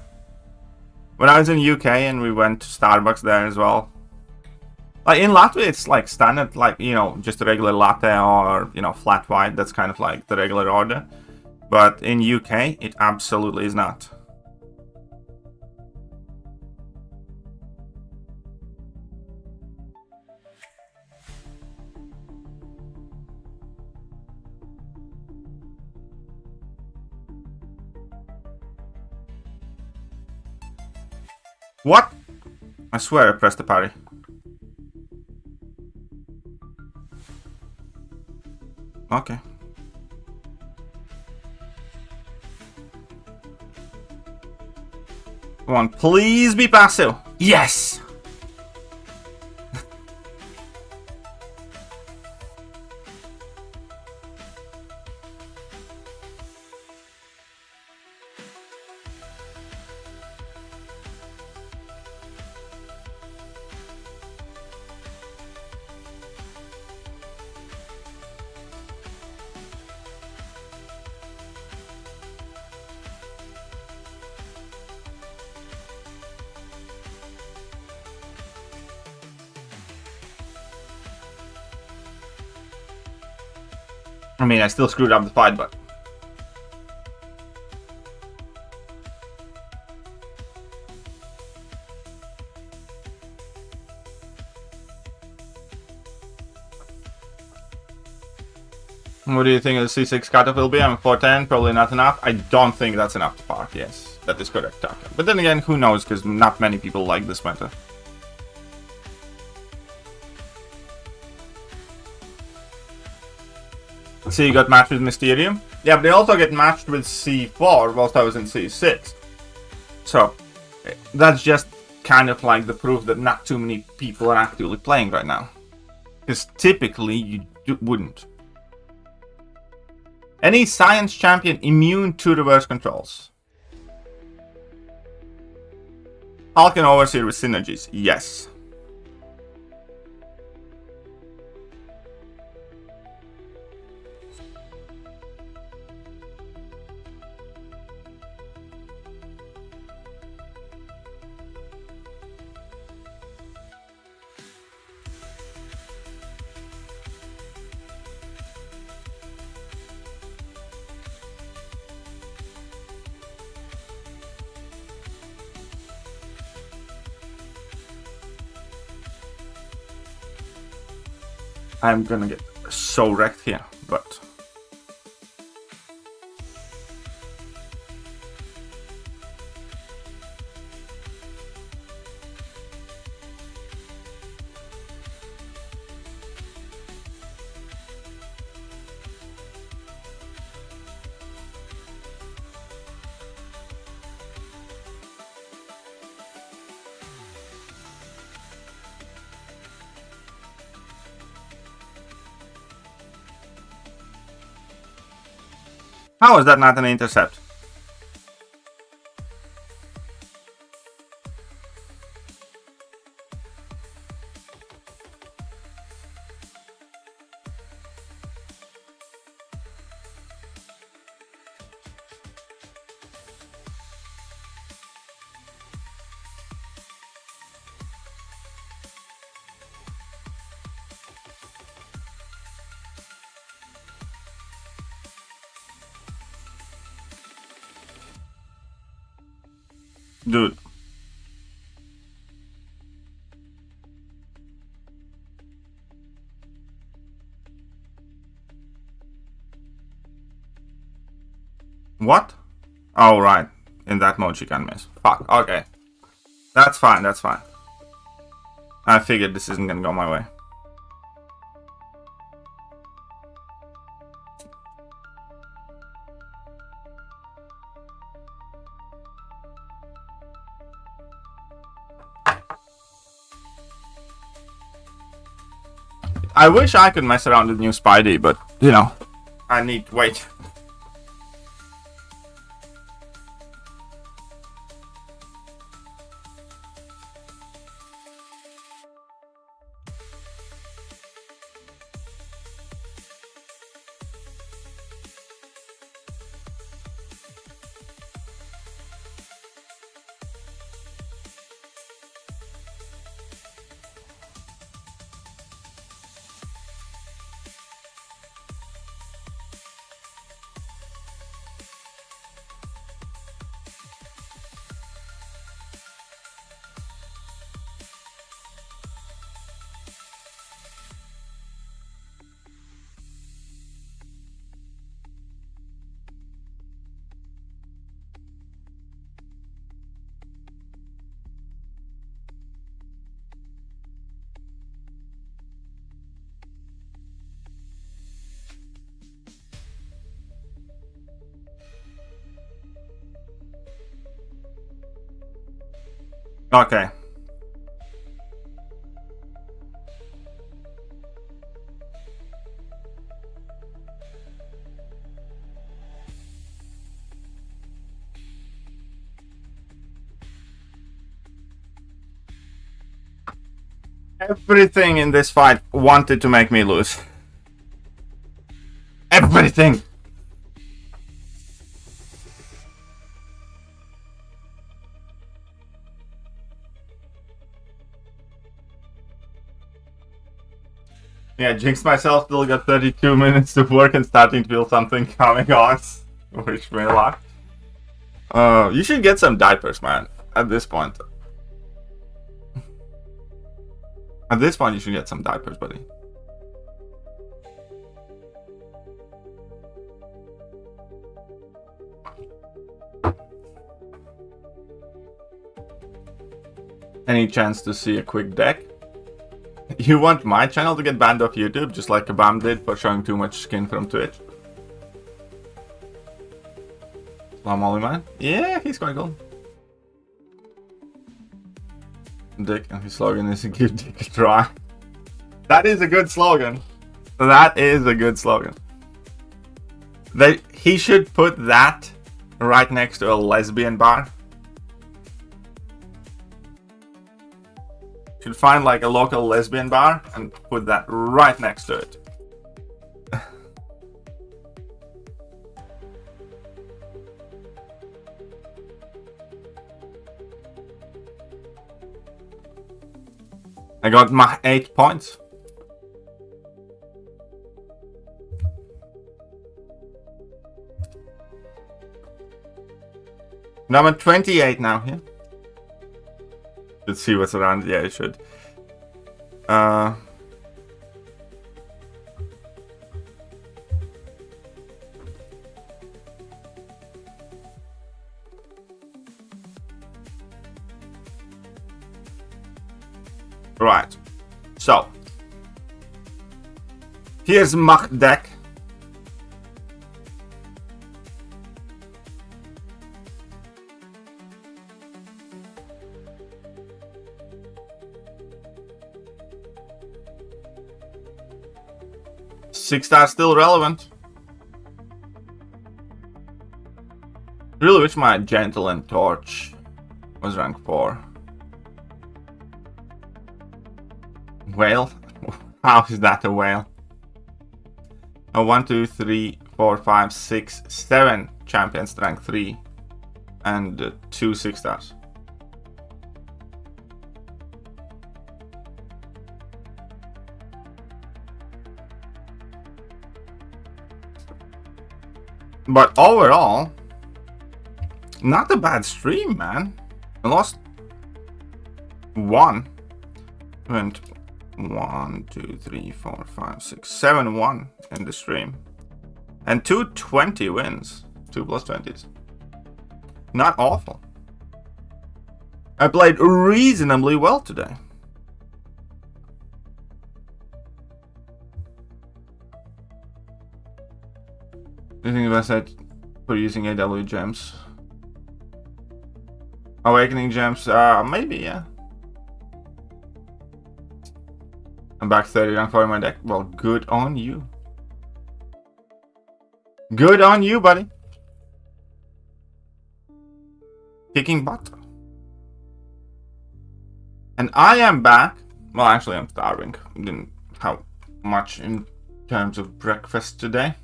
When I was in UK and we went to Starbucks there as well. Like in Latvia, it's like standard, like, you know, just a regular latte or, you know, flat white. That's kind of like the regular order. But in UK, it absolutely is not. What? I swear I pressed the parry. Okay. Come on, please be passive. Yes! I mean, I still screwed up the fight, but... What do you think of the C6 cutoff will be? I'm 410, probably not enough. I don't think that's enough to park, yes. That is correct, Taka. But then again, who knows, because not many people like this meta. So you got matched with Mysterio. Yeah, but they also get matched with C4 whilst I was in C6. So, that's just kind of like the proof that not too many people are actively playing right now. Because typically, you wouldn't. Any science champion immune to reverse controls? Hulk and Overseer with synergies, yes. I'm gonna get so wrecked here, but... How is that not an intercept? Dude. What? Oh, right. In that mode she can miss. Fuck, okay. That's fine, that's fine. I figured this isn't gonna go my way. I wish I could mess around with new Spidey, but, you know, I need to wait. Okay. Everything in this fight wanted to make me lose. Everything! Yeah, jinxed myself, still got 32 minutes to work and starting to feel something coming on. Wish me luck. You should get some diapers, man, at this point. At this point, you should get some diapers, buddy. Any chance to see a quick deck? You want my channel to get banned off YouTube, just like Kabam did for showing too much skin from Twitch? Salam Ollie, man. Yeah, he's quite cool. Dick, and his slogan is give Dick a try. That is a good slogan. That is a good slogan. He should put that right next to a lesbian bar. Should find like a local lesbian bar and put that right next to it. I got my 8 points. Now I'm at 28 now here. Let's see what's around. Yeah, it should. Right. So here's my deck. Six stars still relevant. Really wish my gentle and torch was rank 4. Whale? How is that a whale? 1, 2, 3, 4, 5, 6, 7 champions rank 3 and 2 6 stars. But overall, not a bad stream, man. I lost 1. Went 1, 2, 3, 4, 5, 6, 7, 1 in the stream. And 220 wins. 2 plus 20s. Not awful. I played reasonably well today. Do you think about that for using AW gems? Awakening gems? Maybe, yeah. I'm back 30 rank 4 in my deck. Well, good on you. Good on you, buddy. Kicking butt. And I am back. Well, actually, I'm starving. Didn't have much in terms of breakfast today.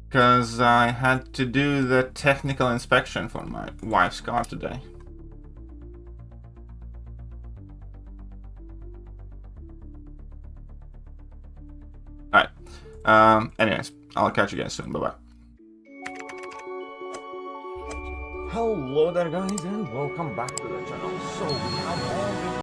Because I had to do the technical inspection for my wife's car today. Alright. Anyways, I'll catch you guys soon. Bye-bye. Hello there, guys, and welcome back to the channel. So we have all